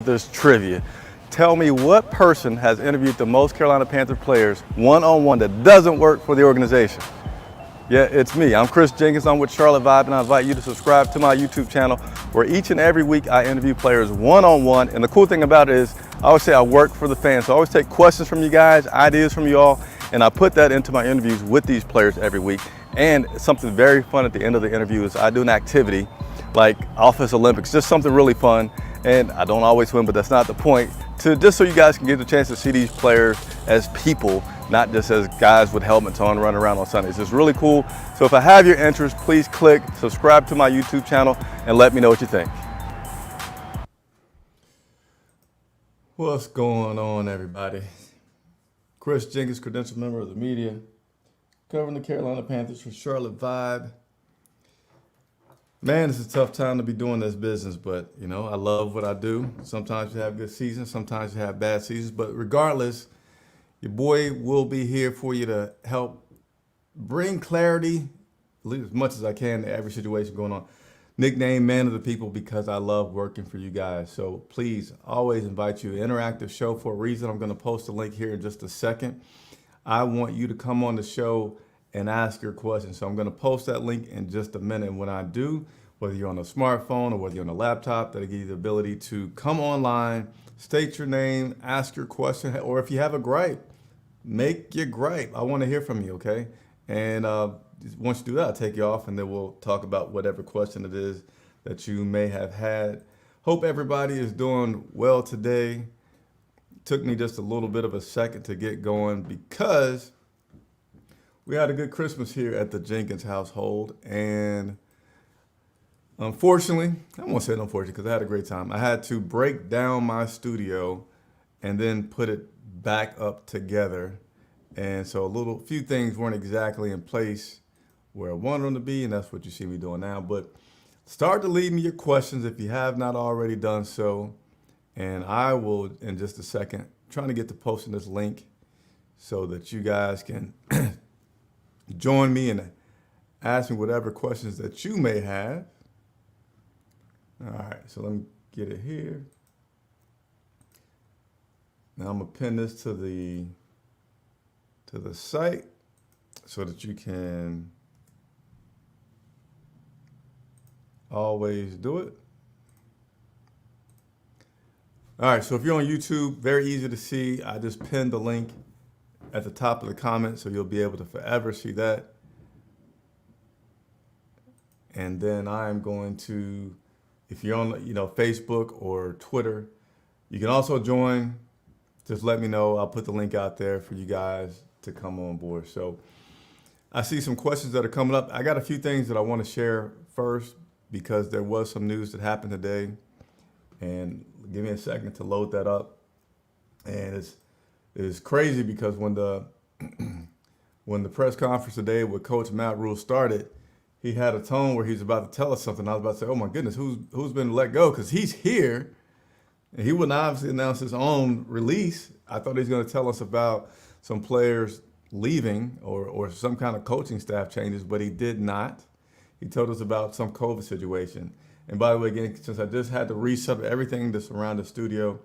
Panthers trivia. Tell me what person has interviewed the most Carolina Panther players one-on-one that doesn't work for the organization? Yeah, it's me. I'm Chris Jenkins. I'm with Charlotte Vibe, and I invite you to subscribe to my YouTube channel where each and every week I interview players one-on-one. And the cool thing about it is I always say I work for the fans. So I always take questions from you guys, ideas from you all, and I put that into my interviews with these players every week. And something very fun at the end of the interview is I do an activity like Office Olympics, just something really fun. And I don't always win, but that's not the point. Just so you guys can get the chance to see these players as people, not just as guys with helmets on running around on Sundays. It's really cool. So if I have your interest, please click subscribe to my YouTube channel and let me know what you think. What's going on, everybody? Chris Jenkins, credentialed member of the media, covering the Carolina Panthers for Charlotte Vibe. Man, it's a tough time to be doing this business, but you know, I love what I do. Sometimes you have good seasons, sometimes you have bad seasons, but regardless, your boy will be here for you to help bring clarity, as much as I can, to every situation going on. Nickname Man of the People because I love working for you guys. So please, always invite you. Interactive show for a reason. I'm going to post a link here in just a second. I want you to come on the show and ask your questions. So I'm going to post that link in just a minute. And when I do, whether you're on a smartphone or whether you're on a laptop, that'll give you the ability to come online, state your name, ask your question, or if you have a gripe, make your gripe. I want to hear from you, okay? And once you do that, I'll take you off and then we'll talk about whatever question it is that you may have had. Hope everybody is doing well today. Took me just a little bit of a second to get going because we had a good Christmas here at the Jenkins household, and unfortunately, I won't say unfortunately because I had a great time. I had to break down my studio and then put it back up together. And so a few things weren't exactly in place where I wanted them to be, and that's what you see me doing now. But start to leave me your questions if you have not already done so. And I will, in just a second, trying to get to posting this link so that you guys can join me and ask me whatever questions that you may have. All right, so let me get it here. Now I'm gonna pin this to the site so that you can always do it. All right, so if you're on YouTube, very easy to see. I just pinned the link at the top of the comment, so you'll be able to forever see that. And then I am going to, if you're on, Facebook or Twitter, you can also join. Just let me know. I'll put the link out there for you guys to come on board. So I see some questions that are coming up. I got a few things that I want to share first because there was some news that happened today. And give me a second to load that up. And it's crazy because when the press conference today with Coach Matt Rhule started, he had a tone where he's about to tell us something. I was about to say, oh my goodness, who's been let go? Because he's here. And he wouldn't obviously announce his own release. I thought he was going to tell us about some players leaving or some kind of coaching staff changes, but he did not. He told us about some COVID situation. And by the way, again, since I just had to reset everything that's around the studio,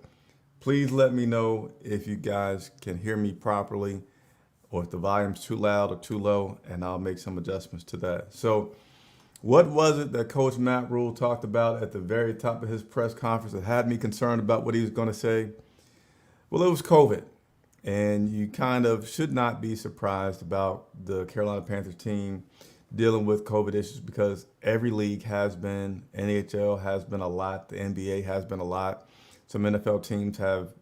please let me know if you guys can hear me properly or if the volume's too loud or too low, and I'll make some adjustments to that. So what was it that Coach Matt Rhule talked about at the very top of his press conference that had me concerned about what he was going to say? Well, it was COVID. And you kind of should not be surprised about the Carolina Panthers team dealing with COVID issues because every league has been. NHL has been a lot. The NBA has been a lot. Some NFL teams have,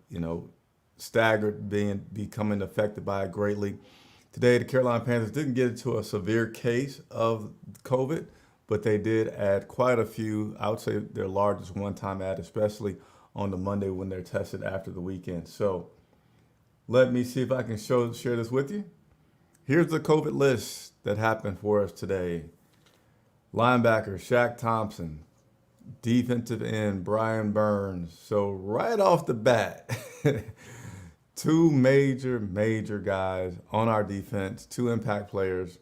staggered becoming affected by it greatly. Today, the Carolina Panthers didn't get into a severe case of COVID, but they did add quite a few. I would say their largest one-time add, especially on the Monday when they're tested after the weekend. So let me see if I can share this with you. Here's the COVID list that happened for us today. Linebacker Shaq Thompson, defensive end Brian Burns. So right off the bat, two major guys on our defense, two impact players.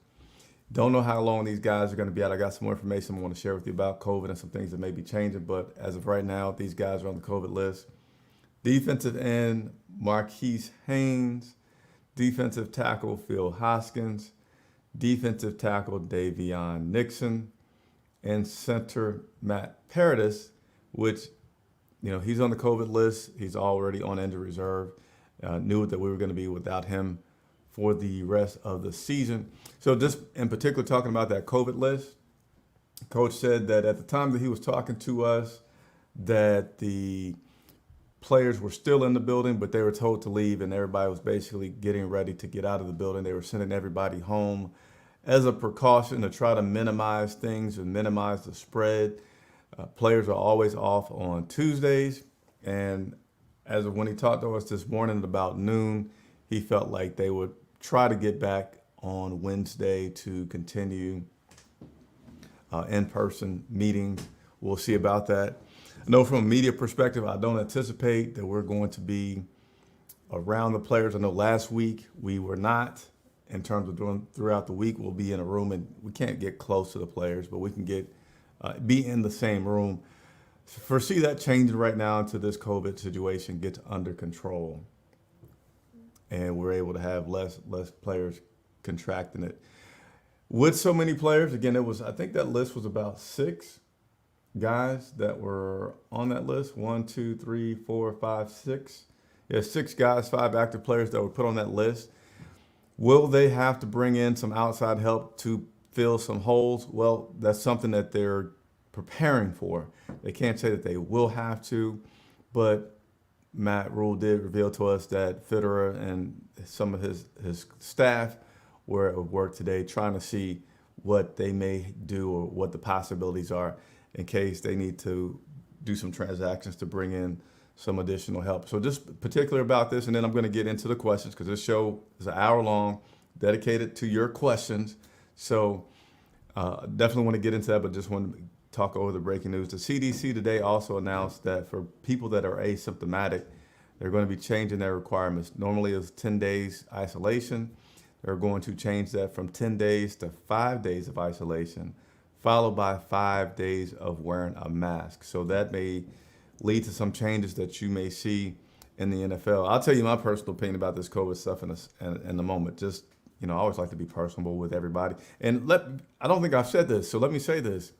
Don't know how long these guys are going to be out. I got some more information I want to share with you about COVID and some things that may be changing. But as of right now, these guys are on the COVID list. Defensive end, Marquise Haynes. Defensive tackle, Phil Hoskins. Defensive tackle, Davion Nixon. And center, Matt Paradis, which, he's on the COVID list. He's already on injured reserve. Knew that we were going to be without him for the rest of the season. So just in particular, talking about that COVID list, Coach said that at the time that he was talking to us, that the players were still in the building, but they were told to leave, and everybody was basically getting ready to get out of the building. They were sending everybody home as a precaution to try to minimize things and minimize the spread. Players are always off on Tuesdays, and as of when he talked to us this morning at about noon, he felt like they would try to get back on Wednesday to continue in-person meetings. We'll see about that. I know from a media perspective, I don't anticipate that we're going to be around the players. I know last week we were not. In terms of doing throughout the week, we'll be in a room, and we can't get close to the players, but we can be in the same room. Foresee that changing right now until this COVID situation gets under control, and we're able to have less players contracting it. With so many players, again, I think that list was about 6 guys that were on that list. 1, 2, 3, 4, 5, 6. Yeah, 6 guys, 5 active players that were put on that list. Will they have to bring in some outside help to fill some holes? Well, that's something that they're preparing for. They can't say that they will have to, but Matt Rhule did reveal to us that Fitterer and some of his staff were at work today trying to see what they may do or what the possibilities are in case they need to do some transactions to bring in some additional help. So just particular about this, and then I'm going to get into the questions because this show is an hour long, dedicated to your questions. So definitely want to get into that, but just want to talk over the breaking news. The CDC today also announced that for people that are asymptomatic, they're going to be changing their requirements. Normally it's 10 days isolation. They're going to change that from 10 days to 5 days of isolation, followed by 5 days of wearing a mask. So that may lead to some changes that you may see in the NFL. I'll tell you my personal opinion about this COVID stuff in a moment. Just, I always like to be personable with everybody. And I don't think I've said this, so let me say this.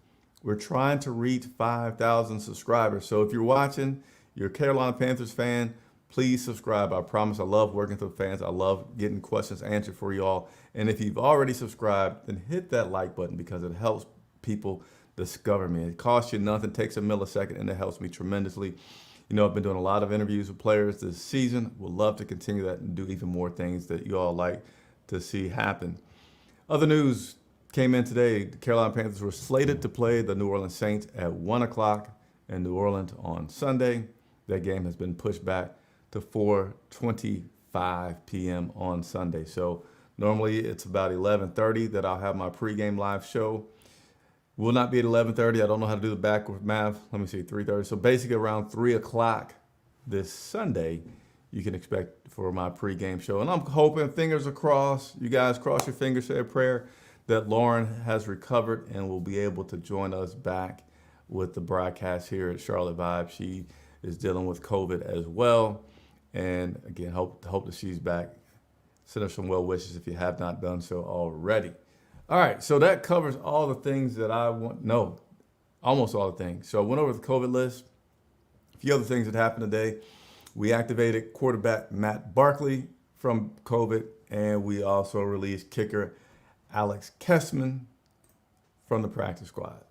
We're trying to reach 5,000 subscribers. So if you're watching, you're a Carolina Panthers fan, please subscribe. I promise I love working with fans. I love getting questions answered for y'all. And if you've already subscribed, then hit that like button because it helps people discover me. It costs you nothing, takes a millisecond, and it helps me tremendously. I've been doing a lot of interviews with players this season. Would love to continue that and do even more things that you all like to see happen. Other news came in today. The Carolina Panthers were slated to play the New Orleans Saints at 1 o'clock in New Orleans on Sunday. That game has been pushed back to 4:25 p.m. on Sunday. So normally it's about 11:30 that I'll have my pregame live show. Will not be at 11:30. I don't know how to do the backward math. Let me see, 3:30. So basically around 3 o'clock this Sunday, you can expect for my pregame show. And I'm hoping, fingers are crossed, you guys cross your fingers, say a prayer, that Lauren has recovered and will be able to join us back with the broadcast here at Charlotte Vibe. She is dealing with COVID as well. And again, hope that she's back. Send her some well wishes if you have not done so already. All right, so that covers all the things that I want. No, almost all the things. So I went over the COVID list. A few other things that happened today. We activated quarterback Matt Barkley from COVID, and we also released kicker Alex Kessman from the practice squad.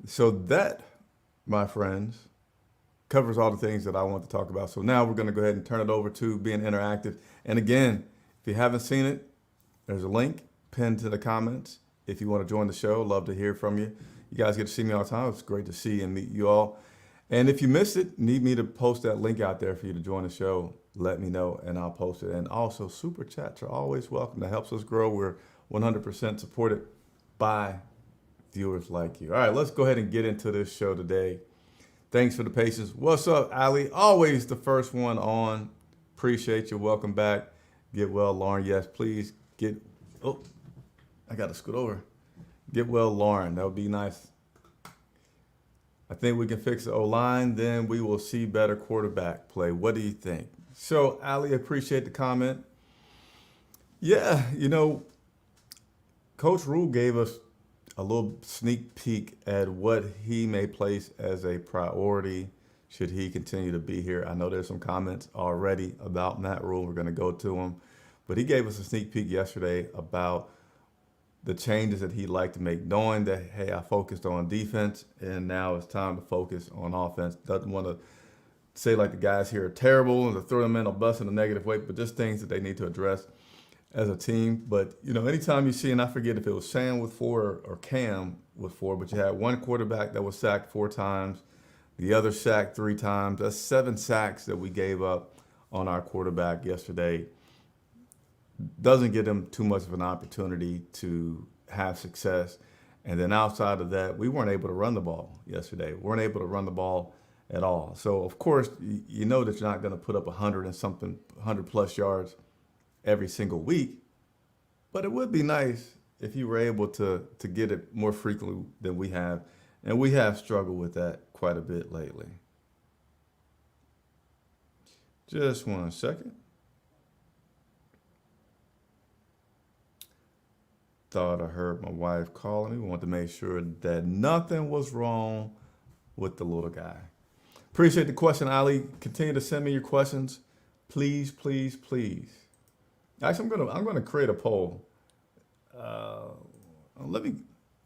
So that, my friends, covers all the things that I want to talk about. So now we're going to go ahead and turn it over to being interactive. And again, if you haven't seen it, there's a link pinned to the comments. If you want to join the show, love to hear from you. You guys get to see me all the time. It's great to see and meet you all. And if you missed it, need me to post that link out there for you to join the show, let me know and I'll post it. And also super chats are always welcome. That helps us grow. We're 100% supported by viewers like you. All right, let's go ahead and get into this show today. Thanks for the patience. What's up, Ali? Always the first one on. Appreciate you. Welcome back. Get well, Lauren. Yes, please get. Oh, I got to scoot over. Get well, Lauren. That would be nice. I think we can fix the O-line, then we will see better quarterback play. What do you think? So, Ali, appreciate the comment. Yeah, Coach Rhule gave us a little sneak peek at what he may place as a priority should he continue to be here. I know there's some comments already about Matt Rhule. We're going to go to him. But he gave us a sneak peek yesterday about the changes that he'd like to make, knowing that, hey, I focused on defense and now it's time to focus on offense. Doesn't want to say like the guys here are terrible and to throw them in a bus in a negative way, but just things that they need to address as a team. But, anytime you see, and I forget if it was Sam with 4 or Cam with 4, but you had one quarterback that was sacked 4 times, the other sacked 3 times. That's 7 sacks that we gave up on our quarterback yesterday. Doesn't give him too much of an opportunity to have success. And then outside of that, we weren't able to run the ball yesterday. We weren't able to run the ball at all. So, of course, you know that you're not going to put up 100 plus yards every single week. But it would be nice if you were able to get it more frequently than we have. And we have struggled with that quite a bit lately. Just 1 second. Thought I heard my wife calling me. We wanted to make sure that nothing was wrong with the little guy. Appreciate the question, Ali. Continue to send me your questions. Please, please, please. Actually, I'm gonna create a poll. Let me.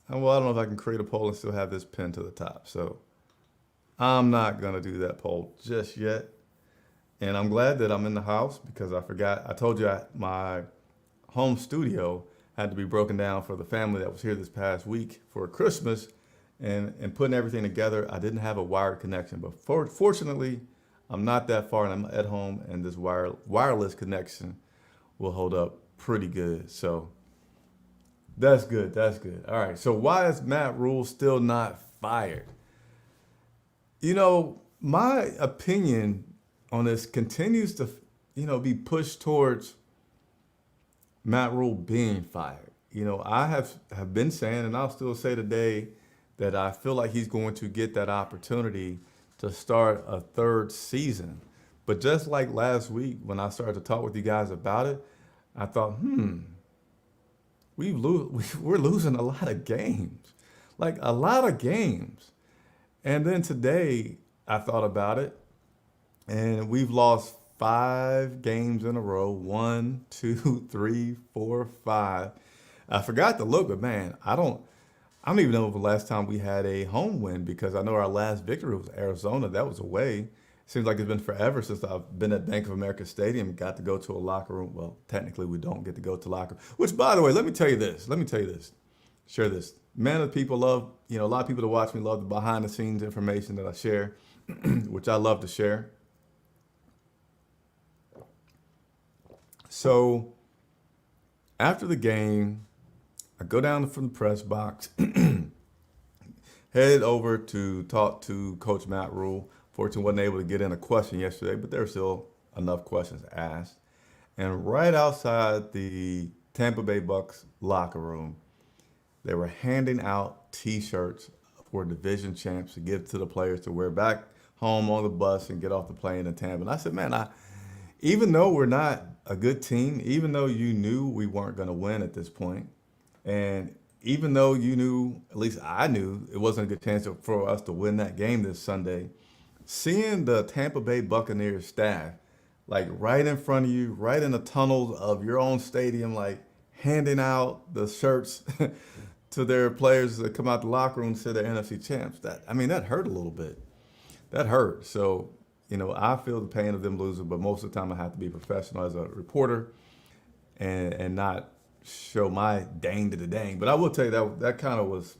Well, I don't know if I can create a poll and still have this pinned to the top. So I'm not gonna do that poll just yet. And I'm glad that I'm in the house because I forgot. I told you my home studio had to be broken down for the family that was here this past week for Christmas, and putting everything together. I didn't have a wired connection, but fortunately, I'm not that far, and I'm at home, and this wireless connection will hold up pretty good. So that's good. That's good. All right. So why is Matt Rhule still not fired? My opinion on this continues to, be pushed towards Matt Rhule being fired. I have been saying, and I'll still say today, that I feel like he's going to get that opportunity to start a 3rd season. But just like last week when I started to talk with you guys about it, I thought, we're losing a lot of games, like a lot of games. And then today I thought about it, and we've lost 5 games in a row. 1, 2, 3, 4, 5. I forgot to look, but man, I don't even know the last time we had a home win, because I know our last victory was Arizona. That was away. Seems like it's been forever since I've been at Bank of America Stadium, got to go to a locker room. Well, technically we don't get to go to locker room, which, by the way, let me tell you this. Share this. Man, of people love, a lot of people that watch me love the behind the scenes information that I share, which I love to share. So after the game, I go down from the press box, head over to talk to Coach Matt Rhule. Fortunately, wasn't able to get in a question yesterday, but there were still enough questions asked. And right outside the Tampa Bay Bucs locker room, they were handing out T-shirts for division champs to give to the players to wear back home on the bus and get off the plane in Tampa. And I said, man, even though we're not a good team, even though you knew we weren't going to win at this point, and even though you knew, at least I knew, it wasn't a good chance for us to win that game this Sunday, seeing the Tampa Bay Buccaneers staff, like right in front of you, right in the tunnels of your own stadium, like handing out the shirts to their players that come out the locker room and say they're NFC champs, that hurt a little bit. That hurt. So, I feel the pain of them losing, but most of the time I have to be professional as a reporter and not show my dang to the dang. But I will tell you that kind of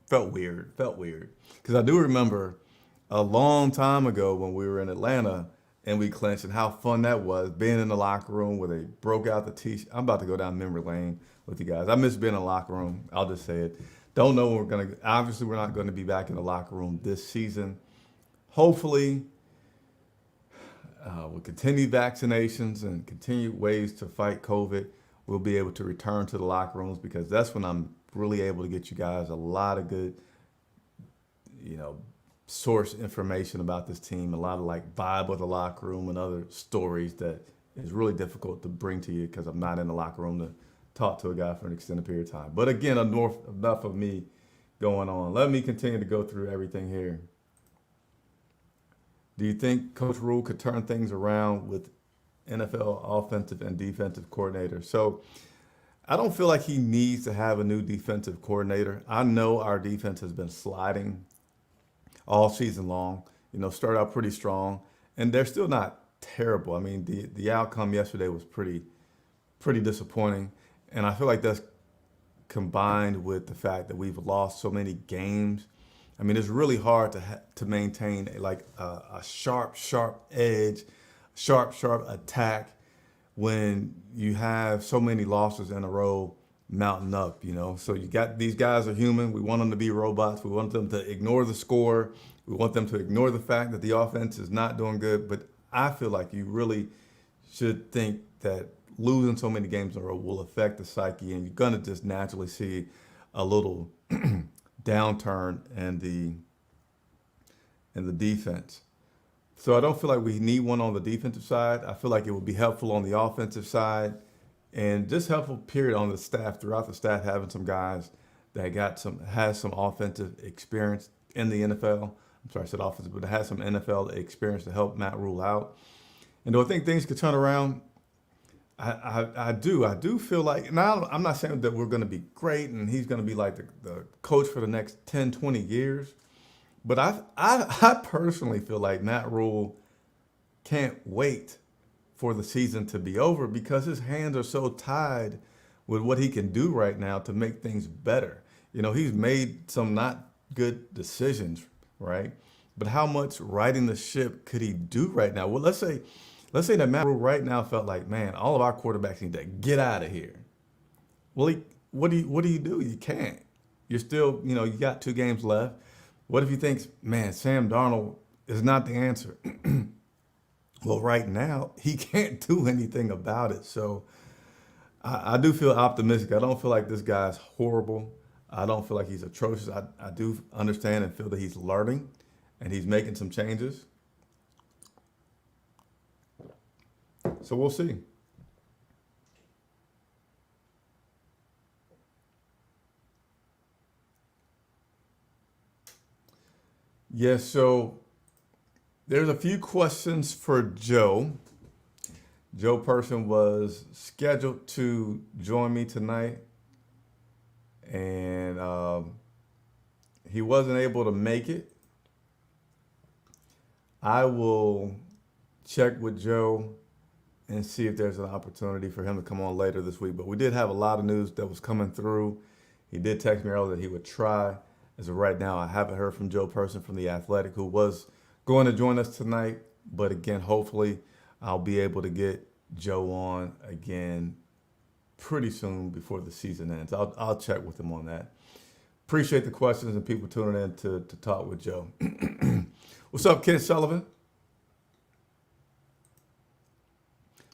felt weird. Because I do remember a long time ago when we were in Atlanta and we clinched, and how fun that was, being in the locker room where they broke out the T-shirt. I'm about to go down memory lane with you guys. I miss being in the locker room. I'll just say it. Don't know when obviously we're not going to be back in the locker room this season. Hopefully, with continued vaccinations and continued ways to fight COVID, we'll be able to return to the locker rooms, because that's when I'm really able to get you guys a lot of good, you know, source information about this team, a lot of like vibe of the locker room and other stories that is really difficult to bring to you because I'm not in the locker room to talk to a guy for an extended period of time. But again, enough of me going on. Let me continue to go through everything here. Do you think Coach Rhule could turn things around with NFL offensive and defensive coordinator? So I don't feel like he needs to have a new defensive coordinator. I know our defense has been sliding all season long. You know, started out pretty strong, and they're still not terrible. I mean, the outcome yesterday was pretty disappointing, and I feel like that's combined with the fact that we've lost so many games. I mean, it's really hard to maintain a sharp edge, sharp attack when you have so many losses in a row mounting up, you know. So you got, these guys are human. We want them to be robots. We want them to ignore the score. We want them to ignore the fact that the offense is not doing good. But I feel like you really should think that losing so many games in a row will affect the psyche, and you're gonna just naturally see a little downturn in the defense. So I don't feel like we need one on the defensive side. I feel like it would be helpful on the offensive side, and just helpful period on the staff, throughout the staff, having some guys that has some offensive experience in the NFL. I'm sorry, I said offensive, but has some NFL experience to help Matt Rhule out. And do I think things could turn around? I do feel like, now I'm not saying that we're going to be great and he's going to be like the coach for the next 10, 20 years. But I personally feel like Matt Rhule can't wait for the season to be over because his hands are so tied with what he can do right now to make things better. You know, he's made some not good decisions, right? But how much righting the ship could he do right now? Well, let's say that Matt Rhule right now felt like, man, all of our quarterbacks need to get out of here. Well, what do you do? You can't. You're still, you know, you got 2 games left. What if he thinks, man, Sam Darnold is not the answer? Well, right now, he can't do anything about it. So I do feel optimistic. I don't feel like this guy's horrible. I don't feel like he's atrocious. I do understand and feel that he's learning and he's making some changes. So we'll see. Yes, so there's a few questions for Joe. Joe Person was scheduled to join me tonight, and he wasn't able to make it. I will check with Joe and see if there's an opportunity for him to come on later this week. But we did have a lot of news that was coming through. He did text me earlier that he would try. As of right now, I haven't heard from Joe Person from The Athletic, who was going to join us tonight. But again, hopefully I'll be able to get Joe on again pretty soon before the season ends. I'll check with him on that. Appreciate the questions and people tuning in to talk with Joe. What's up, Ken Sullivan?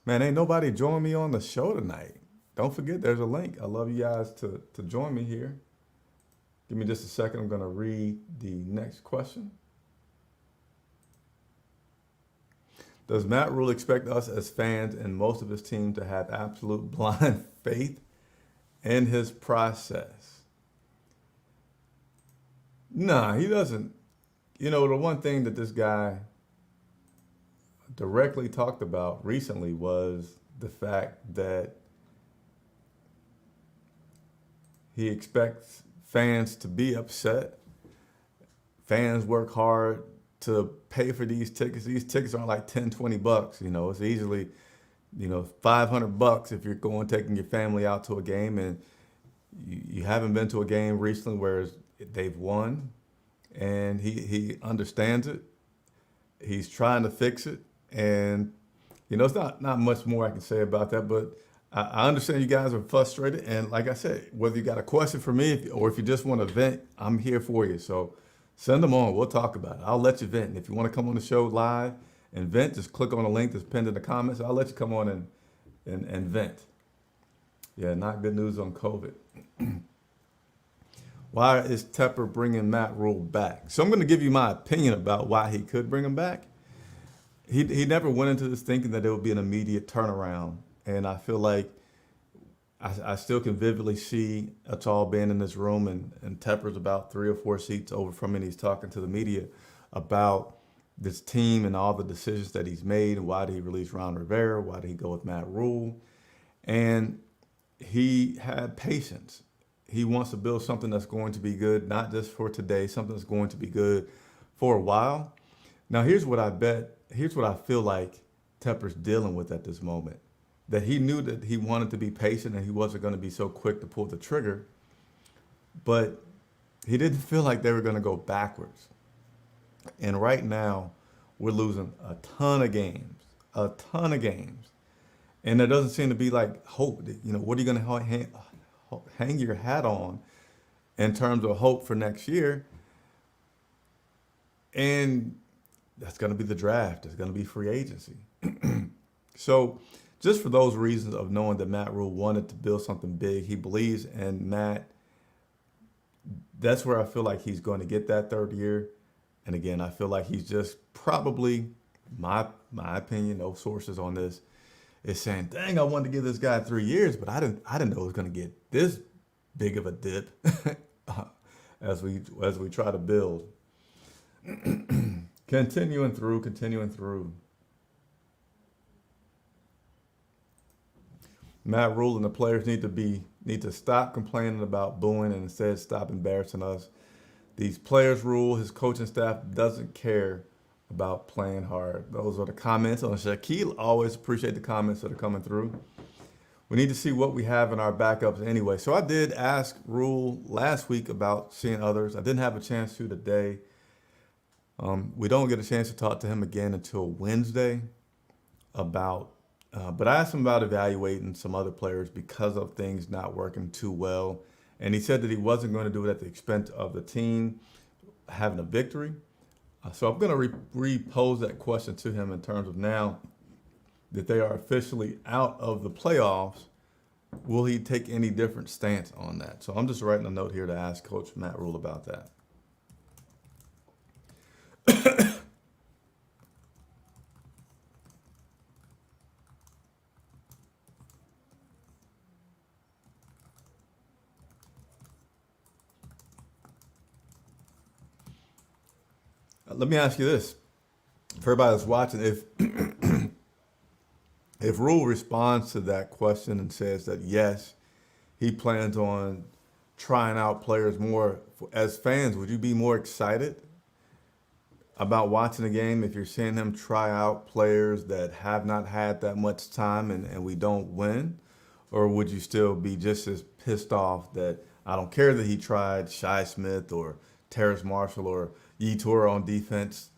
Man, ain't nobody join me on the show tonight. Don't forget, there's a link. I love you guys to join me here. Give me just a second. I'm going to read the next question. Does Matt Rhule expect us as fans and most of his team to have absolute blind faith in his process? Nah, he doesn't. You know, the one thing that this guy directly talked about recently was the fact that he expects fans to be upset. Fans work hard to pay for these tickets. These tickets aren't like 10, 20 bucks. You know, it's easily, you know, 500 bucks if you're taking your family out to a game, and you haven't been to a game recently where they've won, and he understands it. He's trying to fix it. And, you know, it's not much more I can say about that, but I understand you guys are frustrated. And like I said, whether you got a question for me or if you just want to vent, I'm here for you. So send them on. We'll talk about it. I'll let you vent. And if you want to come on the show live and vent, just click on the link that's pinned in the comments. I'll let you come on and vent. Yeah, not good news on COVID. Why is Tepper bringing Matt Rhule back? So I'm going to give you my opinion about why he could bring him back. He never went into this thinking that it would be an immediate turnaround. And I feel like I still can vividly see us all being in this room, and Tepper's about 3 or 4 seats over from me, and he's talking to the media about this team and all the decisions that he's made, and why did he release Ron Rivera, why did he go with Matt Rhule. And he had patience. He wants to build something that's going to be good, not just for today, something that's going to be good for a while. Now, here's what I feel like Tepper's dealing with at this moment. That he knew that he wanted to be patient and he wasn't going to be so quick to pull the trigger, but he didn't feel like they were going to go backwards. And right now, we're losing a ton of games. And there doesn't seem to be like hope. What are you going to hang your hat on in terms of hope for next year? And that's going to be the draft. It's going to be free agency. So just for those reasons of knowing that Matt Rhule wanted to build something big, he believes in Matt. That's where I feel like he's going to get that 3rd year. And again, I feel like he's just probably, my opinion, no sources on this, is saying, dang, I wanted to give this guy 3 years, but I didn't know it was going to get this big of a dip as we try to build. Continuing through. Matt Rhule and the players need to stop complaining about booing and instead stop embarrassing us. These players Rhule, his coaching staff doesn't care about playing hard. Those are the comments on Shaquille. Always appreciate the comments that are coming through. We need to see what we have in our backups anyway. So I did ask Rhule last week about seeing others. I didn't have a chance to today. We don't get a chance to talk to him again until Wednesday but I asked him about evaluating some other players because of things not working too well. And he said that he wasn't going to do it at the expense of the team having a victory. So I'm going to repose that question to him in terms of now that they are officially out of the playoffs, will he take any different stance on that? So I'm just writing a note here to ask Coach Matt Rhule about that. Let me ask you this. For everybody that's watching, if Rhule responds to that question and says that yes, he plans on trying out players more, as fans, would you be more excited about watching a game if you're seeing him try out players that have not had that much time and we don't win? Or would you still be just as pissed off that I don't care that he tried Shi Smith or Terrace Marshall or Yetur on defense?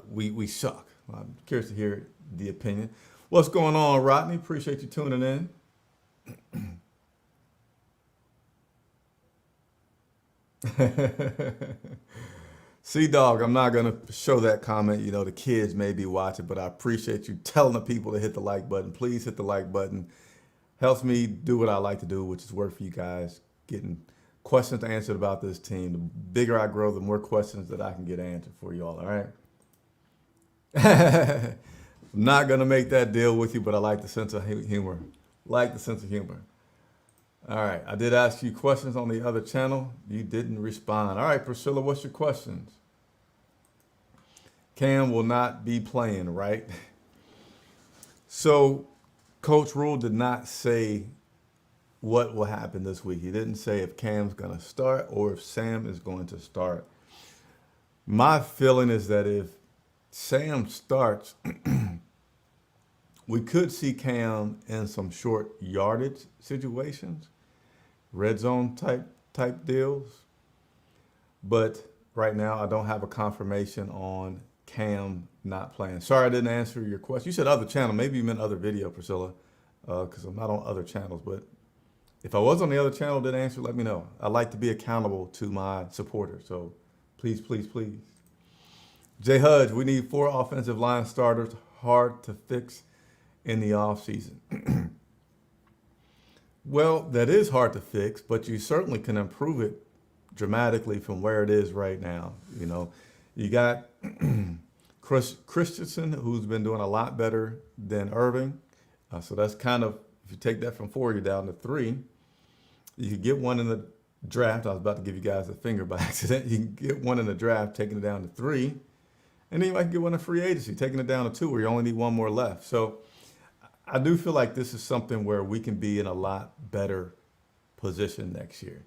We suck. I'm curious to hear the opinion. What's going on, Rodney? Appreciate you tuning in. C-Dog, I'm not going to show that comment. The kids may be watching, but I appreciate you telling the people to hit the like button. Please hit the like button. Helps me do what I like to do, which is work for you guys, getting questions answered about this team. The bigger I grow, the more questions that I can get answered for you all right? I'm not going to make that deal with you, but I like the sense of humor. All right, I did ask you questions on the other channel. You didn't respond. All right, Priscilla, what's your questions? Cam will not be playing, right? So Coach Rhule did not say what will happen this week. He didn't say if Cam's going to start or if Sam is going to start. My feeling is that if Sam starts, we could see Cam in some short yardage situations, red zone type deals. But right now, I don't have a confirmation on Cam not playing. Sorry, I didn't answer your question. You said other channel. Maybe you meant other video, Priscilla, because I'm not on other channels. But if I was on the other channel, didn't answer, let me know. I like to be accountable to my supporters. So please, please, please. Jay Hudge, we need 4 offensive line starters. Hard to fix in the offseason. Well, that is hard to fix, but you certainly can improve it dramatically from where it is right now. You know, you got Christensen, who's been doing a lot better than Irving. So that's kind of, if you take that from 4, you're down to 3. You could get one in the draft. I was about to give you guys a finger by accident. You can get one in the draft, taking it down to 3. And then you might get one in free agency, taking it down to 2, where you only need one more left. So I do feel like this is something where we can be in a lot better position next year.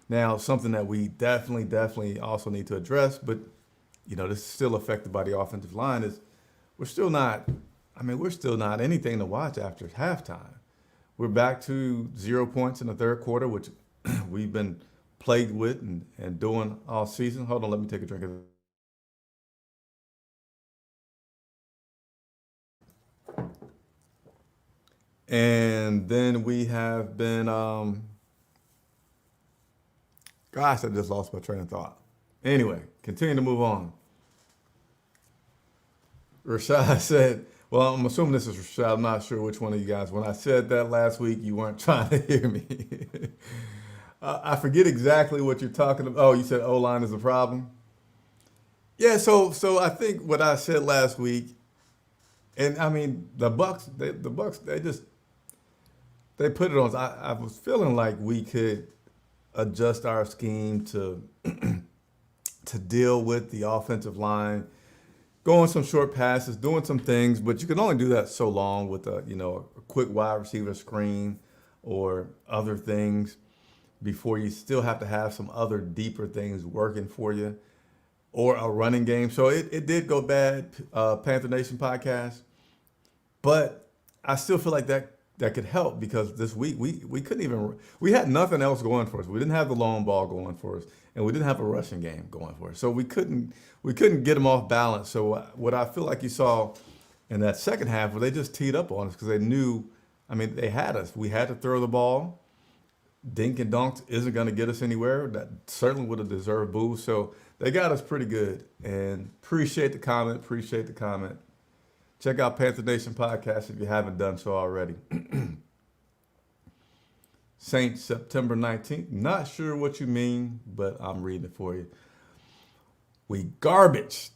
Now, something that we definitely also need to address, but this is still affected by the offensive line, is we're still not anything to watch after halftime. We're back to 0 points in the third quarter, which we've been plagued with and doing all season. Hold on, let me take a drink of this. And then we have been, gosh, I just lost my train of thought. Anyway, continue to move on. Rashad said, well, I'm assuming this is Rashad. I'm not sure which one of you guys. When I said that last week, you weren't trying to hear me. I forget exactly what you're talking about. Oh, you said O-line is a problem? Yeah, so I think what I said last week, and I mean, the Bucs, they put it on. I was feeling like we could adjust our scheme to to deal with the offensive line, going some short passes, doing some things, but you can only do that so long with a quick wide receiver screen or other things before you still have to have some other deeper things working for you, or a running game. So it did go bad, Panther Nation podcast, but I still feel like that could help, because this week we couldn't even, we had nothing else going for us. We didn't have the long ball going for us, and we didn't have a rushing game going for us. So we couldn't get them off balance. So what I feel like you saw in that second half, where they just teed up on us because they knew, they had us. We had to throw the ball. Dink and dunk isn't going to get us anywhere. That certainly would have deserved boos. So they got us pretty good. And appreciate the comment. Check out Panther Nation podcast if you haven't done so already. Saints, September 19th. Not sure what you mean, but I'm reading it for you. We garbage.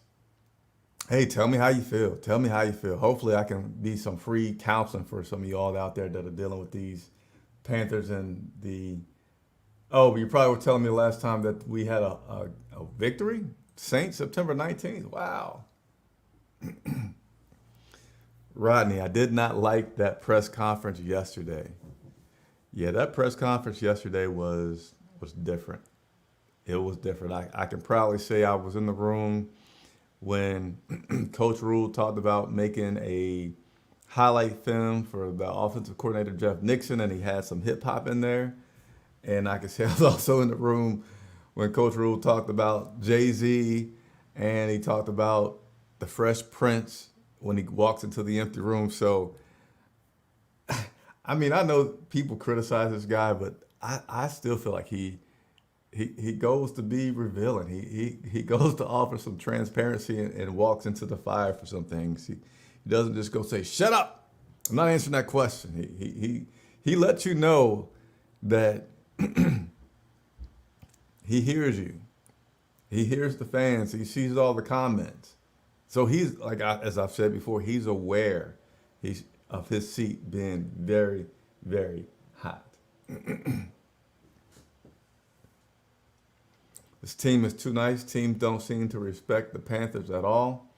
Hey, tell me how you feel. Hopefully I can be some free counseling for some of y'all out there that are dealing with these Panthers and the... Oh, you probably were telling me last time that we had a victory? Saints, September 19th. Wow. Rodney, I did not like that press conference yesterday. Yeah, that press conference yesterday was different. It was different. I can proudly say I was in the room when Coach Rhule talked about making a highlight film for the offensive coordinator, Jeff Nixon, and he had some hip hop in there. And I can say I was also in the room when Coach Rhule talked about Jay-Z, and he talked about the Fresh Prince when he walks into the empty room. So, I know people criticize this guy, but I still feel like he goes to be revealing. He goes to offer some transparency and walks into the fire for some things. He doesn't just go say, "Shut up, I'm not answering that question." He lets you know that he hears you. He hears the fans. He sees all the comments. So he's, as I've said before, he's aware of his seat being very, very hot. This team is too nice. Teams don't seem to respect the Panthers at all.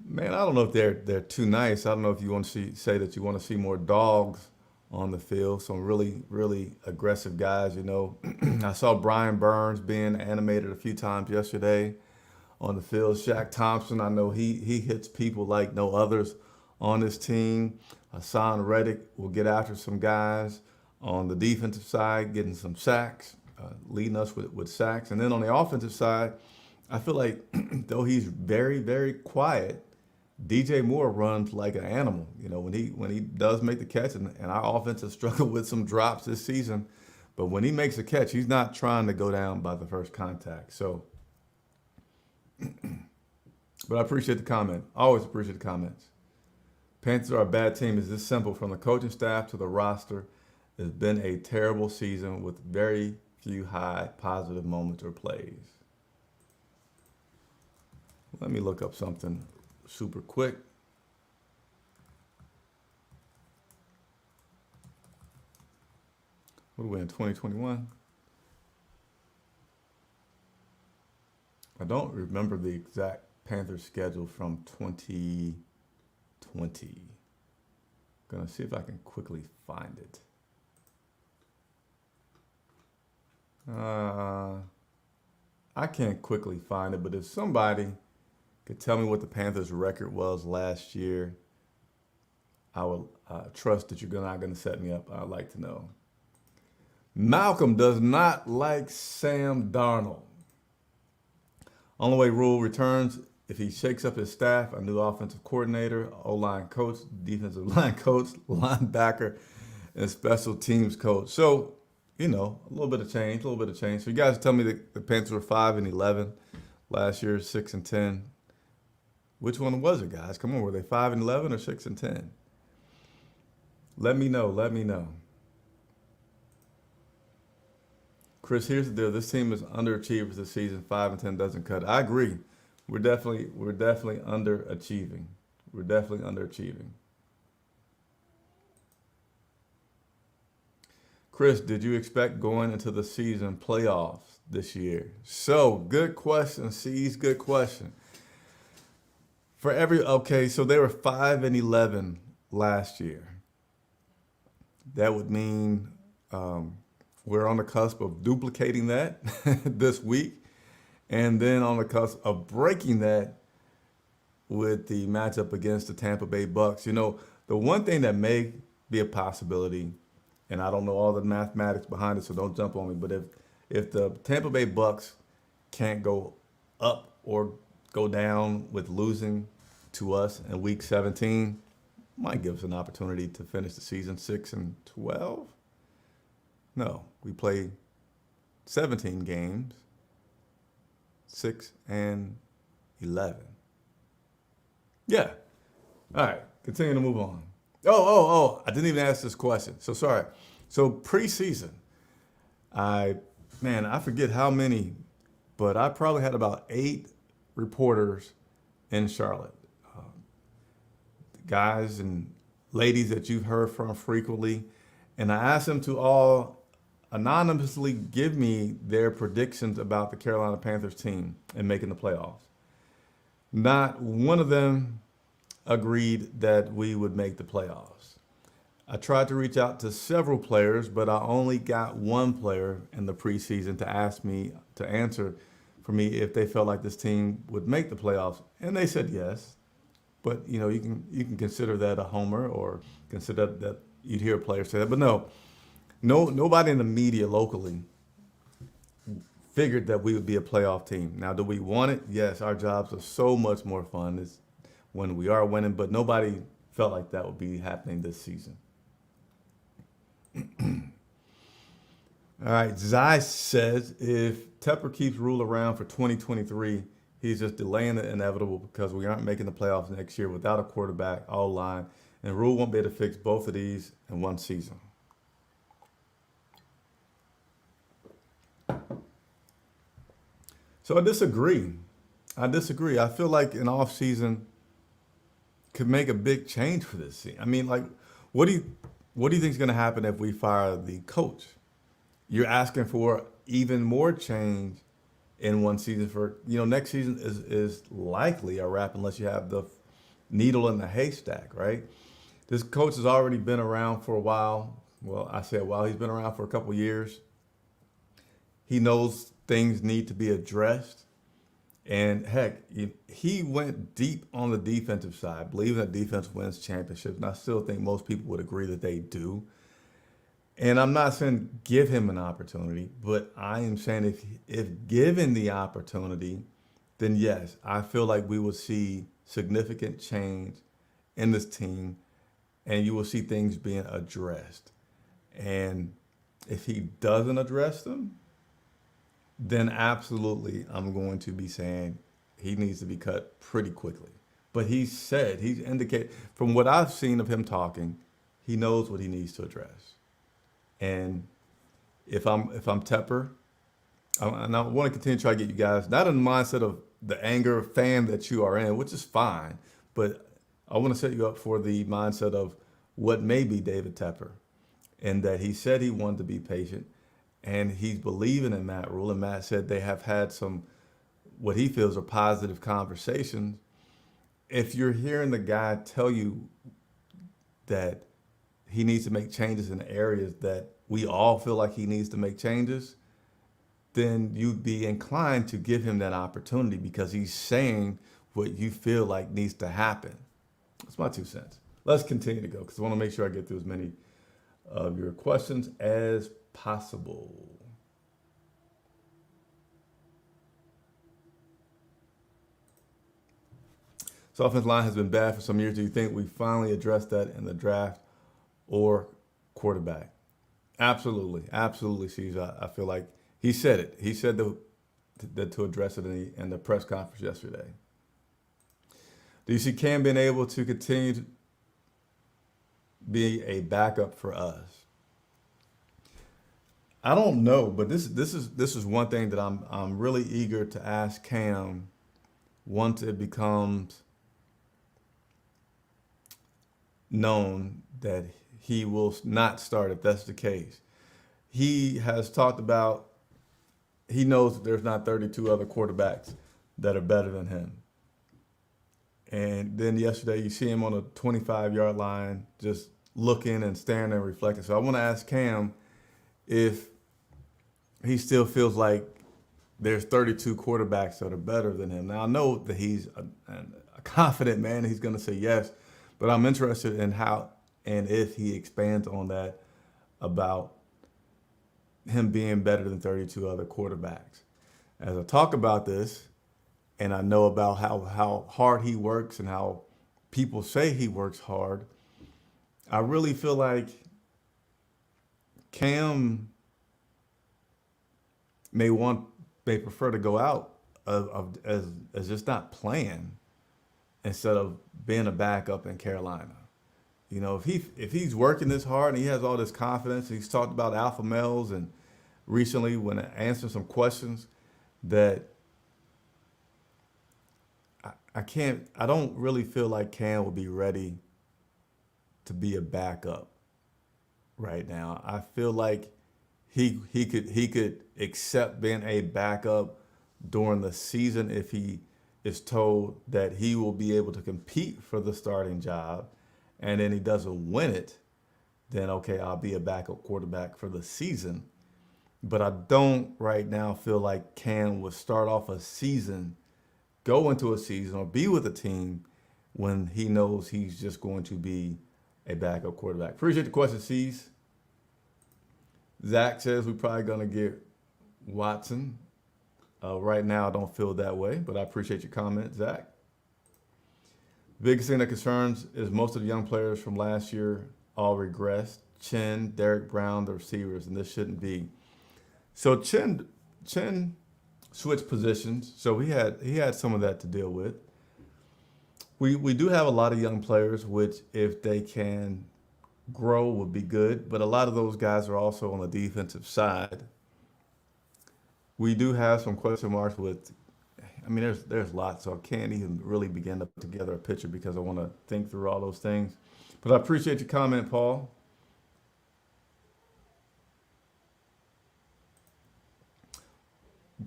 Man, I don't know if they're too nice. I don't know if you want to say that you want to see more dogs on the field. Some really, really aggressive guys. I saw Brian Burns being animated a few times yesterday on the field. Shaq Thompson, I know he hits people like no others on this team. Hassan Reddick will get after some guys on the defensive side, getting some sacks, leading us with sacks. And then on the offensive side, I feel like though he's very, very quiet, DJ Moore runs like an animal. When he does make the catch, and our offense has struggled with some drops this season, but when he makes a catch, he's not trying to go down by the first contact. So, but I appreciate the comment. Always appreciate the comments. Panthers are a bad team. It's this simple. From the coaching staff to the roster, it's been a terrible season with very few high positive moments or plays. Let me look up something super quick. What are we in 2021? I don't remember the exact Panthers schedule from 2020. Gonna see if I can quickly find it. I can't quickly find it, but if somebody could tell me what the Panthers' record was last year, I would trust that you're not going to set me up. I'd like to know. Malcolm does not like Sam Darnold. Only way Rhule returns if he shakes up his staff, a new offensive coordinator, O-line coach, defensive line coach, linebacker, and special teams coach. So, a little bit of change. So you guys tell me that the Panthers were 5-11 last year, 6-10. Which one was it, guys? Come on, were they 5-11 or 6-10? Let me know. Chris, here's the deal. This team is underachievers this season. 5-10 doesn't cut. I agree. We're definitely underachieving. Chris, did you expect going into the season playoffs this year? So, good question, C's, good question. So they were 5-11 last year. That would mean we're on the cusp of duplicating that this week, and then on the cusp of breaking that with the matchup against the Tampa Bay Bucks. The one thing that may be a possibility, and I don't know all the mathematics behind it, so don't jump on me, but if the Tampa Bay Bucks can't go up or go down with losing to us in week 17, might give us an opportunity to finish the season 6-12. No, we play 17 games, 6-11. Yeah. All right, continue to move on. Oh, I didn't even ask this question. So sorry. So preseason, I forget how many, but I probably had about 8 reporters in Charlotte. Guys and ladies that you've heard from frequently. And I asked them to all anonymously give me their predictions about the Carolina Panthers team and making the playoffs. Not one of them agreed that we would make the playoffs. I tried to reach out to several players, but I only got one player in the preseason to ask me to answer for me if they felt like this team would make the playoffs, and they said yes. But you can consider that a homer, or consider that you'd hear a player say that. But nobody in the media locally figured that we would be a playoff team. Now, do we want it? Yes, our jobs are so much more fun when we are winning, but nobody felt like that would be happening this season. All right, Zai says if Tepper keeps Rhule around for 2023, he's just delaying the inevitable because we aren't making the playoffs next year without a quarterback, all line, and Rhule won't be able to fix both of these in one season. So I disagree. I feel like an off season could make a big change for this team. I mean, like, what do you think is going to happen if we fire the coach? You're asking for even more change in one season. For next season is likely a wrap unless you have the needle in the haystack, right? This coach has already been around for a while. Well, I say a while. He's been around for a couple years. He knows things need to be addressed. And heck, he went deep on the defensive side, believing that defense wins championships. And I still think most people would agree that they do. And I'm not saying give him an opportunity, but I am saying if given the opportunity, then yes, I feel like we will see significant change in this team, and you will see things being addressed. And if he doesn't address them, then absolutely I'm going to be saying he needs to be cut pretty quickly. But he's indicated, from what I've seen of him talking, he knows what he needs to address. And if I'm Tepper, and I want to continue to try to get you guys not in the mindset of the anger fan that you are in, which is fine, but I want to set you up for the mindset of what may be David Tepper, and that he said he wanted to be patient, and he's believing in Matt Rhule, and Matt said they have had some what he feels are positive conversations. If you're hearing the guy tell you that he needs to make changes in areas that we all feel like he needs to make changes, then you'd be inclined to give him that opportunity because he's saying what you feel like needs to happen. That's my 2 cents. Let's continue to go because I want to make sure I get through as many of your questions as possible. So offensive line has been bad for some years. Do you think we finally addressed that in the draft or quarterback? Absolutely. Absolutely, Caesar. I feel like he said it. He said that to address it in the press conference yesterday. Do you see Cam being able to continue to be a backup for us? I don't know, but this is one thing that I'm really eager to ask Cam once it becomes known that he will not start if that's the case. He has talked about he knows that there's not 32 other quarterbacks that are better than him. And then yesterday you see him on a 25-yard line just looking and staring and reflecting. So I want to ask Cam if he still feels like there's 32 quarterbacks that are better than him. Now I know that he's a confident man. He's going to say yes, but I'm interested in how and if he expands on that about him being better than 32 other quarterbacks. As I talk about this, and I know about how hard he works and how people say he works hard, I really feel like Cam may prefer to go out as just not playing instead of being a backup in Carolina. You know, if he's working this hard and he has all this confidence, he's talked about alpha males and recently when answering some questions that I don't really feel like Cam will be ready to be a backup right now. I feel like he could accept being a backup during the season if he is told that he will be able to compete for the starting job, and then he doesn't win it, then okay, I'll be a backup quarterback for the season. But I don't right now feel like Cam would start off a season, go into a season, or be with a team when he knows he's just going to be a backup quarterback. Appreciate the question, C's. Zach says we're probably going to get Watson. Right now, I don't feel that way, but I appreciate your comment, Zach. The biggest thing that concerns is most of the young players from last year all regressed. Chin, Derek Brown, the receivers, and this shouldn't be. So Chin switched positions, so he had some of that to deal with. We do have a lot of young players, which if they can grow would be good, but a lot of those guys are also on the defensive side. We do have some question marks with, I mean, there's lots, so I can't even really begin to put together a picture because I want to think through all those things. But I appreciate your comment, Paul.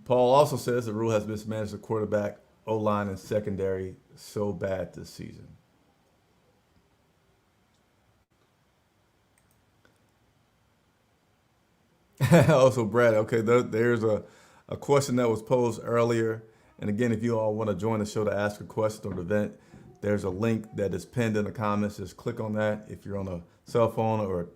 Paul also says that Rhule has mismanaged the quarterback, O-line, and secondary so bad this season. Also, Brad, okay, there's a question that was posed earlier. And again, if you all want to join the show to ask a question or the event, there's a link that is pinned in the comments. Just click on that. If you're on a cell phone or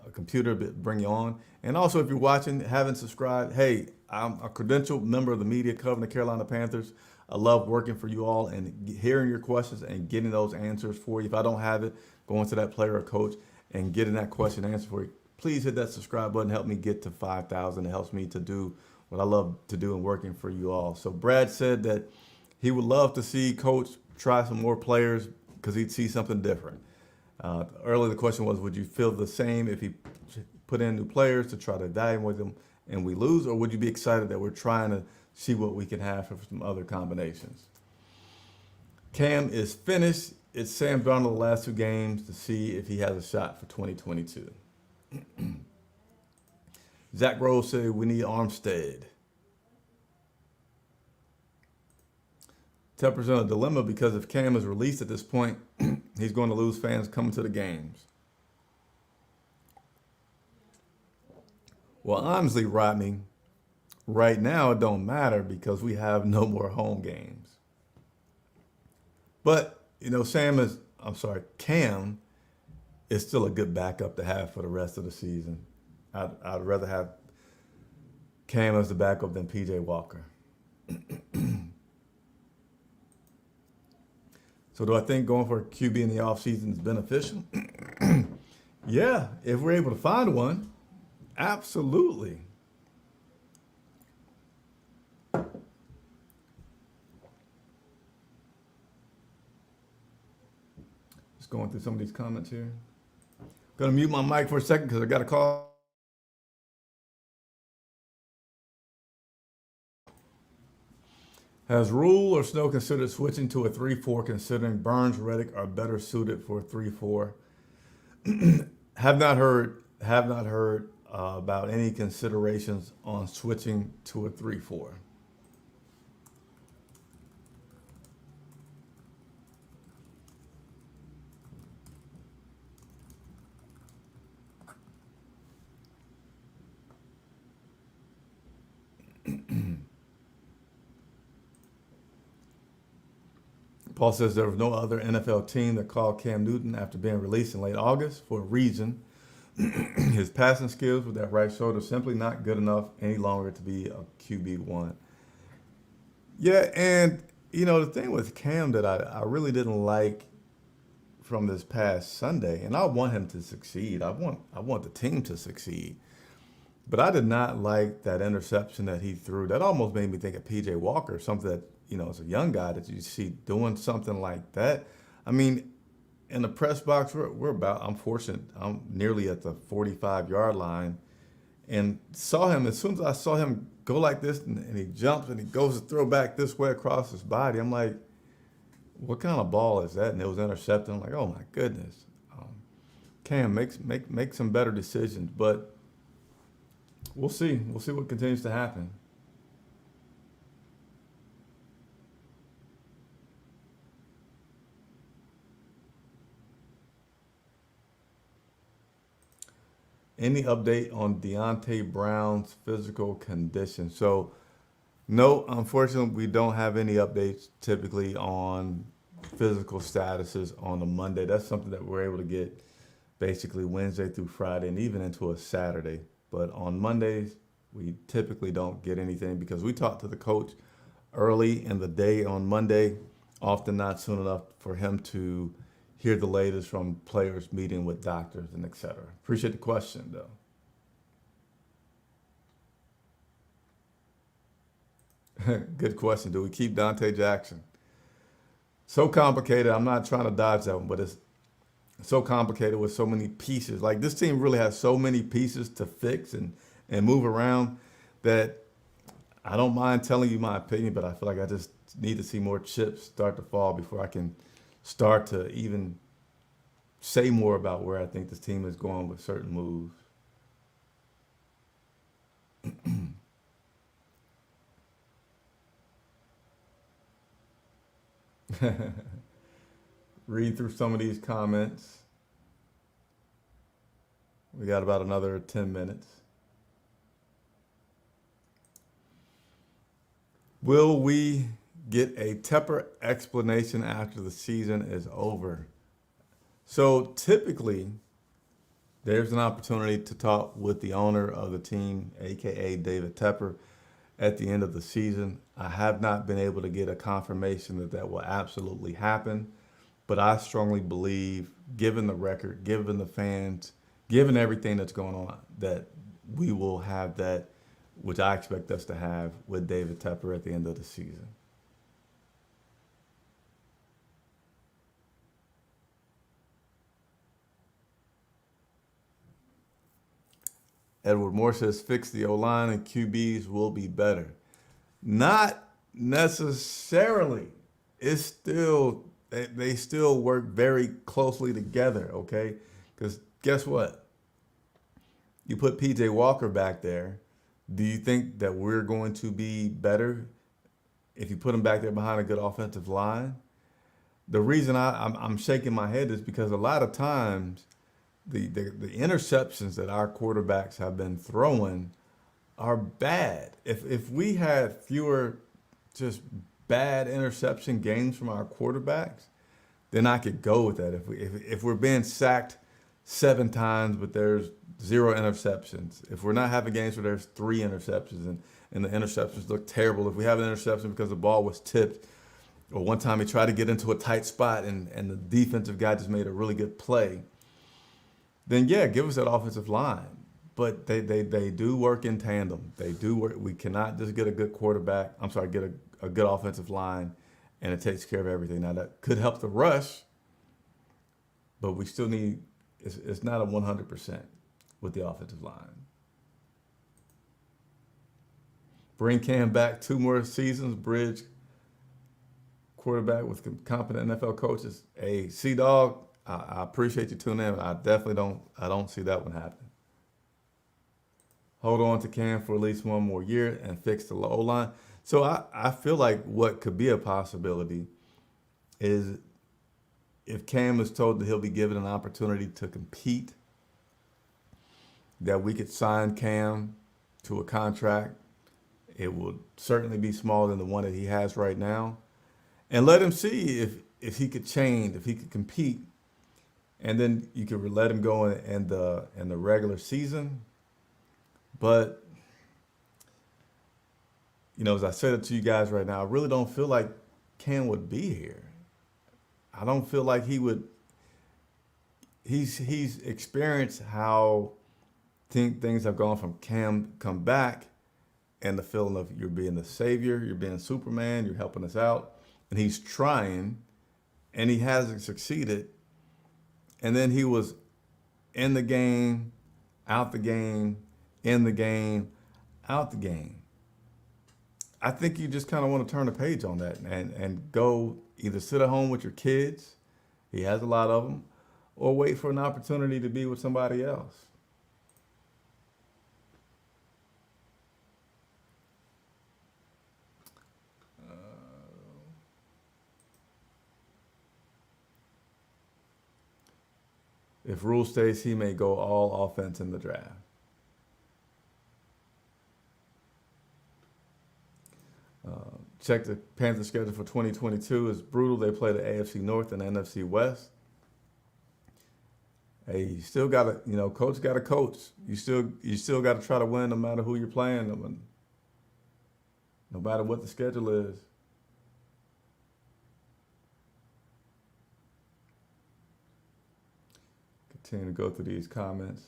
a computer, bring you on. And also, if you're watching, haven't subscribed, hey, I'm a credentialed member of the media covering the Carolina Panthers. I love working for you all and hearing your questions and getting those answers for you. If I don't have it, going to that player or coach and getting that question answered for you. Please hit that subscribe button. Help me get to 5,000. It helps me to do what I love to do and working for you all. So Brad said that he would love to see Coach try some more players because he'd see something different. Earlier the question was, would you feel the same if he put in new players to try to evaluate them and we lose? Or would you be excited that we're trying to see what we can have for some other combinations? Cam is finished. It's Sam Darnold the last 2 games to see if he has a shot for 2022. Zach Rose said we need Armstead. Tepper's in a dilemma because if Cam is released at this point, he's going to lose fans coming to the games. Well, honestly, Rodney, right now it don't matter because we have no more home games. But, Cam is still a good backup to have for the rest of the season. I'd rather have Cam as the backup than PJ Walker. So do I think going for a QB in the offseason is beneficial? Yeah, if we're able to find one, absolutely. Just going through some of these comments here. Gonna mute my mic for a second because I got a call. Has Rhule or Snow considered switching to a 3-4, considering Burns, Reddick are better suited for a 3-4? Have not heard about any considerations on switching to a 3-4. Paul says there was no other NFL team that called Cam Newton after being released in late August for a reason. His passing skills with that right shoulder simply not good enough any longer to be a QB1. Yeah, and the thing with Cam that I really didn't like from this past Sunday, and I want him to succeed. I want the team to succeed. But I did not like that interception that he threw. That almost made me think of PJ Walker, something that, as a young guy that you see doing something like that. I mean, in the press box, I'm fortunate, I'm nearly at the 45-yard line, and saw him, as soon as I saw him go like this, and he jumps and he goes to throw back this way across his body, I'm like, what kind of ball is that? And it was intercepted. I'm like, oh my goodness. Cam, make some better decisions, but we'll see. We'll see what continues to happen. Any update on Deontay Brown's physical condition? So, no, unfortunately, we don't have any updates typically on physical statuses on a Monday. That's something that we're able to get basically Wednesday through Friday and even into a Saturday. But on Mondays, we typically don't get anything because we talk to the coach early in the day on Monday, often not soon enough for him to hear the latest from players meeting with doctors and et cetera. Appreciate the question, though. Good question. Do we keep Deontay Jackson? So complicated. I'm not trying to dodge that one, but it's so complicated with so many pieces. Like, this team really has so many pieces to fix and move around that I don't mind telling you my opinion, but I feel like I just need to see more chips start to fall before I can start to even say more about where I think this team is going with certain moves. Read through some of these comments. We got about another 10 minutes. Will we get a Tepper explanation after the season is over? So typically, there's an opportunity to talk with the owner of the team, aka David Tepper, at the end of the season. I have not been able to get a confirmation that that will absolutely happen, but I strongly believe, given the record, given the fans, given everything that's going on, that we will have that, which I expect us to have with David Tepper at the end of the season. Edward Moore says fix the O-line and QBs will be better. Not necessarily. It's still they still work very closely together, okay? Because guess what? You put PJ Walker back there. Do you think that we're going to be better if you put him back there behind a good offensive line? The reason I'm shaking my head is because a lot of times the interceptions that our quarterbacks have been throwing are bad. If we had fewer just bad interception games from our quarterbacks, then I could go with that. If we're being sacked 7 times but there's 0 interceptions, if we're not having games where there's 3 interceptions and the interceptions look terrible, if we have an interception because the ball was tipped, or one time he tried to get into a tight spot and the defensive guy just made a really good play, then yeah, give us that offensive line. But they do work in tandem. They do work. We cannot just get a good quarterback. I'm sorry, get a good offensive line, and it takes care of everything. Now that could help the rush, but we still need. It's not a 100% with the offensive line. Bring Cam back 2 more seasons. Bridge quarterback with competent NFL coaches. Hey, C-Dog, I appreciate you tuning in. I definitely don't see that one happening. Hold on to Cam for at least 1 more year and fix the O-line. So I feel like what could be a possibility is if Cam is told that he'll be given an opportunity to compete, that we could sign Cam to a contract. It will certainly be smaller than the one that he has right now. And let him see if he could change, if he could compete. And then you could let him go in the regular season. But, you know, as I said it to you guys right now, I really don't feel like Cam would be here. I don't feel like he would. He's experienced how things have gone from Cam come back and the feeling of you're being the savior, you're being Superman, you're helping us out. And he's trying, and he hasn't succeeded. And then he was in the game, out the game, in the game, out the game. I think you just kind of want to turn the page on that and go either sit at home with your kids, he has a lot of them, or wait for an opportunity to be with somebody else. If Rhule stays, he may go all offense in the draft. Check the Panthers schedule for 2022. It's brutal. They play the AFC North and the NFC West. Hey, you still got to, coach got to coach. You still got to try to win no matter who you're playing, no matter what the schedule is. Continue to go through these comments.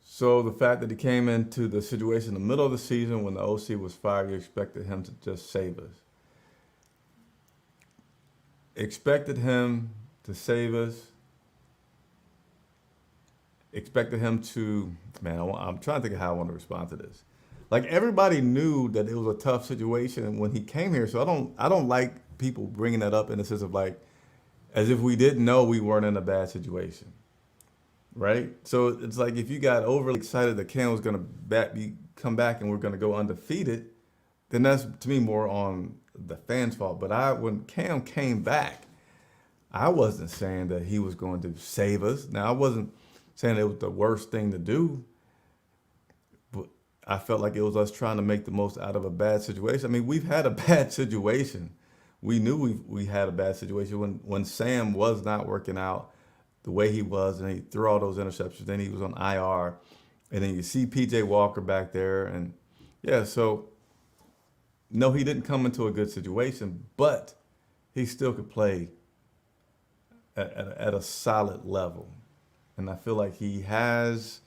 So the fact that he came into the situation in the middle of the season when the OC was fired, you expected him to just save us. Expected him to save us. Expected him to, I'm trying to think of how I want to respond to this. Like, everybody knew that it was a tough situation when he came here. So I don't like people bringing that up in the sense of like, as if we didn't know we weren't in a bad situation. Right? So it's like if you got overly excited that Cam was going to come back and we're going to go undefeated, then that's, to me, more on the fans' fault. But when Cam came back, I wasn't saying that he was going to save us. Now, I wasn't saying it was the worst thing to do, but I felt like it was us trying to make the most out of a bad situation. I mean, we've had a bad situation. We knew we had a bad situation when Sam was not working out the way he was, and he threw all those interceptions. Then he was on IR, and then you see PJ Walker back there, and yeah, so no, he didn't come into a good situation, but he still could play at a solid level, and I feel like he has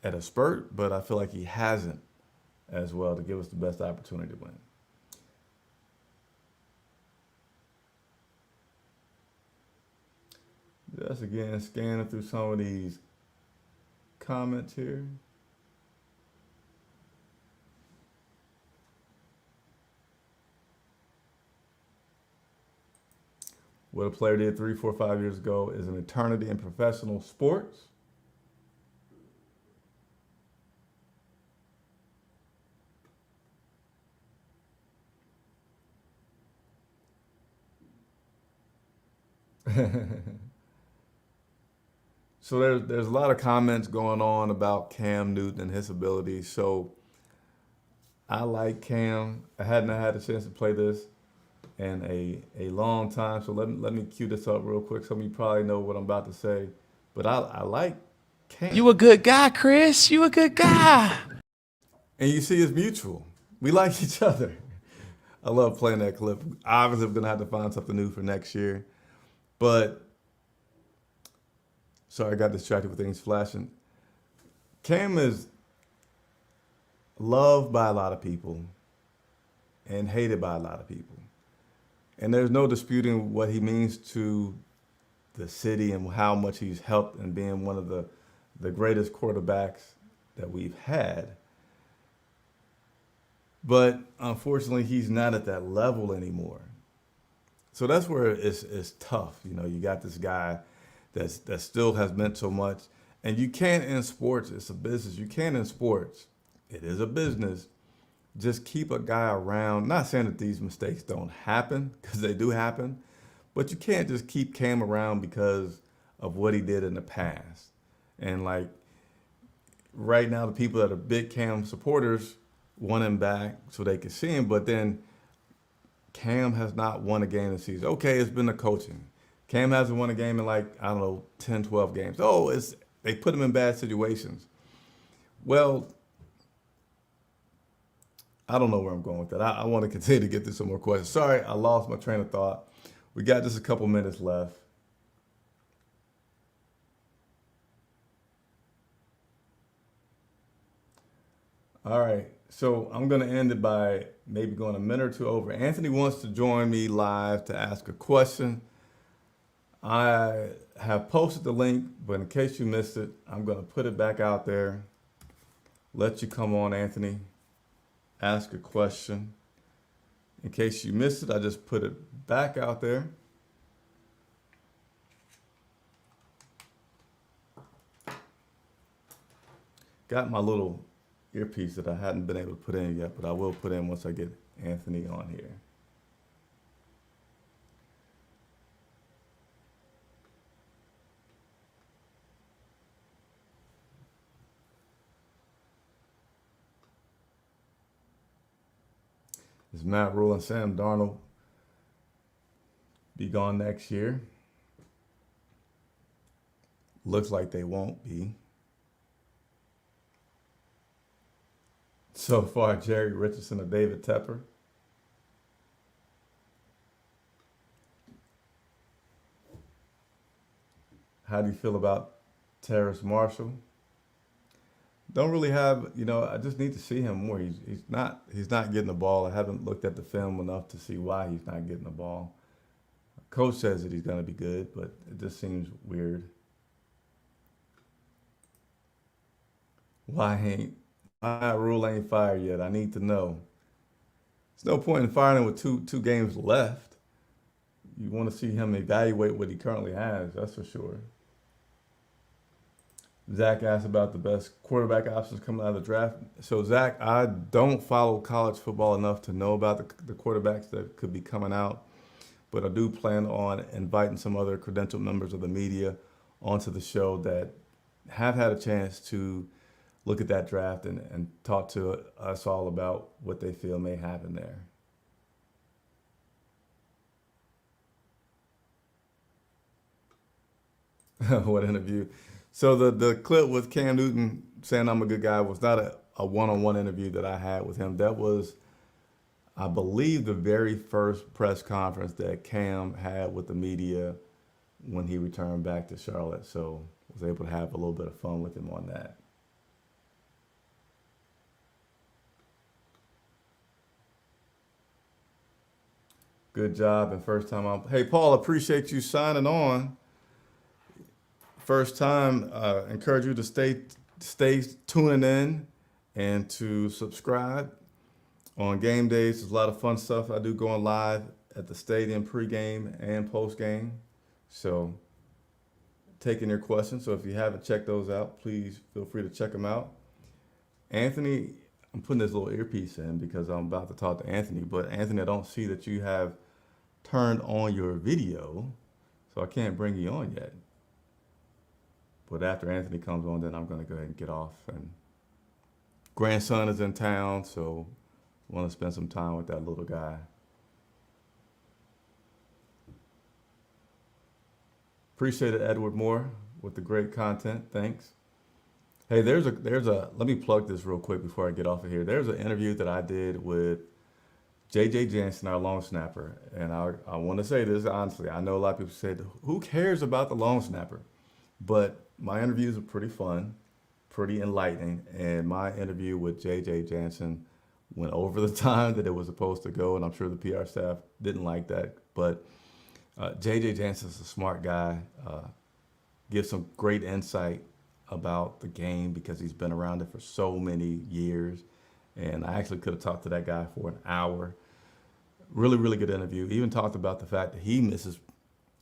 at a spurt, but I feel like he hasn't as well to give us the best opportunity to win. Just again scanning through some of these comments here. What a player did 3, 4, 5 years ago is an eternity in professional sports. So there's a lot of comments going on about Cam Newton and his abilities. So I like Cam. I hadn't had a chance to play this in a long time. So let me cue this up real quick. Some of you probably know what I'm about to say, but I like Cam. You a good guy, Chris. You a good guy. And you see, it's mutual. We like each other. I love playing that clip. Obviously, we're gonna have to find something new for next year, but. Sorry, I got distracted with things flashing. Cam is loved by a lot of people and hated by a lot of people. And there's no disputing what he means to the city and how much he's helped in being one of the greatest quarterbacks that we've had. But unfortunately, he's not at that level anymore. So that's where it's tough. You know, you got this guy that still has meant so much. And you can't in sports, it's a business. You can't in sports, it is a business, just keep a guy around. Not saying that these mistakes don't happen, because they do happen, but you can't just keep Cam around because of what he did in the past. And like right now, the people that are big Cam supporters want him back so they can see him, but then Cam has not won a game this season. Okay, it's been the coaching. Cam hasn't won a game in like, I don't know, 10, 12 games. Oh, they put him in bad situations. Well, I don't know where I'm going with that. I want to continue to get through some more questions. Sorry, I lost my train of thought. We got just a couple minutes left. All right, so I'm going to end it by maybe going a minute or two over. Anthony wants to join me live to ask a question. I have posted the link, but in case you missed it, I'm going to put it back out there. Let you come on, Anthony, ask a question. In case you missed it, I just put it back out there. Got my little earpiece that I hadn't been able to put in yet, but I will put in once I get Anthony on here. Is Matt Rhule and Sam Darnold be gone next year? Looks like they won't be. So far, Jerry Richardson or David Tepper. How do you feel about Terrace Marshall? Don't really have, I just need to see him more. He's not getting the ball. I haven't looked at the film enough to see why he's not getting the ball. Coach says that he's going to be good, but it just seems weird. Why Rhule ain't fired yet? I need to know. There's no point in firing him with two games left. You want to see him evaluate what he currently has, that's for sure. Zach asked about the best quarterback options coming out of the draft. So, Zach, I don't follow college football enough to know about the quarterbacks that could be coming out, but I do plan on inviting some other credentialed members of the media onto the show that have had a chance to look at that draft and talk to us all about what they feel may happen there. What interview? So the clip with Cam Newton saying I'm a good guy was not a one-on-one interview that I had with him. That was, I believe, the very first press conference that Cam had with the media when he returned back to Charlotte. So I was able to have a little bit of fun with him on that. Good job. And first time on. Hey, Paul, appreciate you signing on. First time, encourage you to stay tuning in and to subscribe. On game days, there's a lot of fun stuff I do going live at the stadium pregame and postgame. So taking your questions. So if you haven't checked those out, please feel free to check them out. Anthony, I'm putting this little earpiece in because I'm about to talk to Anthony. But Anthony, I don't see that you have turned on your video, so I can't bring you on yet. But after Anthony comes on, then I'm going to go ahead and get off. And grandson is in town, so I want to spend some time with that little guy. Appreciate it, Edward Moore, with the great content. Thanks. Hey, there's a. Let me plug this real quick before I get off of here. There's an interview that I did with J.J. Jansen, our long snapper, and I want to say this honestly. I know a lot of people said, "Who cares about the long snapper?" But my interviews are pretty fun, pretty enlightening, and my interview with J.J. Jansen went over the time that it was supposed to go, and I'm sure the PR staff didn't like that. But J.J. Jansen's a smart guy, gives some great insight about the game because he's been around it for so many years. And I actually could have talked to that guy for an hour. Really, really good interview. Even talked about the fact that he misses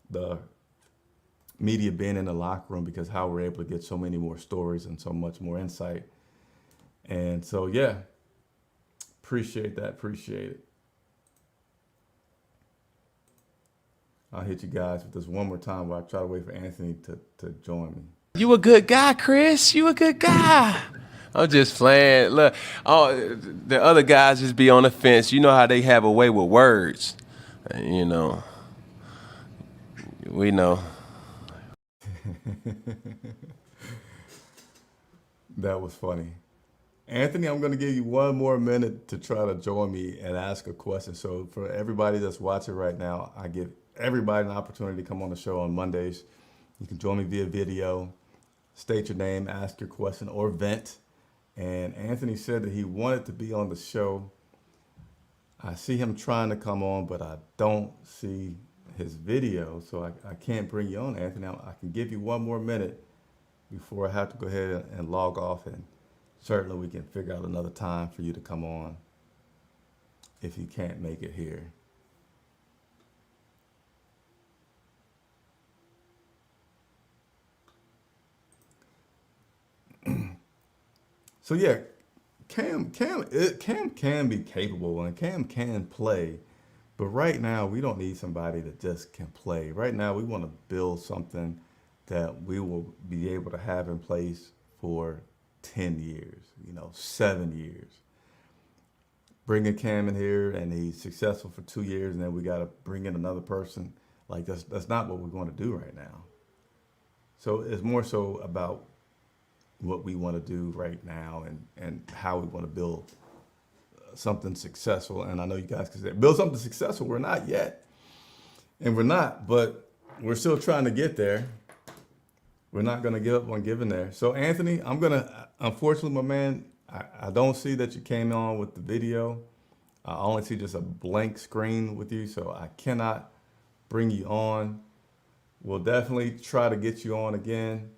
the media being in the locker room because how we're able to get so many more stories and so much more insight. And so, yeah, appreciate that. Appreciate it. I'll hit you guys with this one more time while I try to wait for Anthony to join me. You a good guy, Chris. You a good guy. I'm just playing. Look, the other guys just be on the fence. You know how they have a way with words. You know, we know. That was funny. Anthony, I'm going to give you one more minute to try to join me and ask a question. So for everybody that's watching right now, I give everybody an opportunity to come on the show on Mondays. You can join me via video, state your name, ask your question, or vent. And Anthony said that he wanted to be on the show. I see him trying to come on, but I don't see his video, so I can't bring you on, Anthony. I can give you one more minute before I have to go ahead and log off, and certainly we can figure out another time for you to come on if you can't make it here. So yeah, Cam can be capable and Cam can play, but right now we don't need somebody that just can play. Right now we want to build something that we will be able to have in place for 10 years, 7 years. Bringing Cam in here and he's successful for 2 years and then we got to bring in another person. Like that's not what we're going to do right now. So it's more so about what we want to do right now and how we want to build something successful. And I know you guys can say, build something successful. We're not yet. And we're not, but we're still trying to get there. We're not going to give up on getting there. So Anthony, unfortunately, my man, I don't see that you came on with the video. I only see just a blank screen with you, so I cannot bring you on. We'll definitely try to get you on again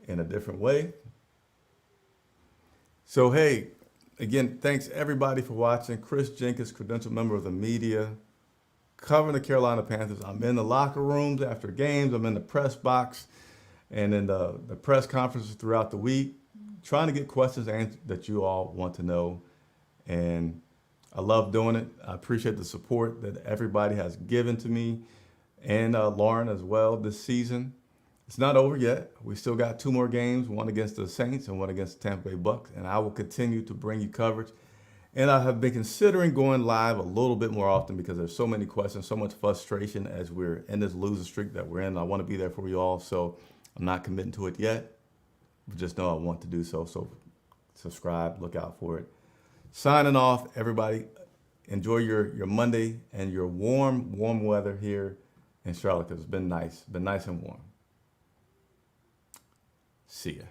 in a different way. So, hey, again, thanks everybody for watching. Chris Jenkins, credentialed member of the media, covering the Carolina Panthers. I'm in the locker rooms after games. I'm in the press box and in the press conferences throughout the week, trying to get questions that you all want to know. And I love doing it. I appreciate the support that everybody has given to me and Lauren as well this season. It's not over yet. We still got 2 more games, one against the Saints and one against the Tampa Bay Bucks, and I will continue to bring you coverage. And I have been considering going live a little bit more often because there's so many questions, so much frustration as we're in this losing streak that we're in. I want to be there for you all, so I'm not committing to it yet, but just know I want to do so. So subscribe, look out for it. Signing off, everybody. Enjoy your Monday and your warm weather here in Charlotte because it's been nice and warm. See ya.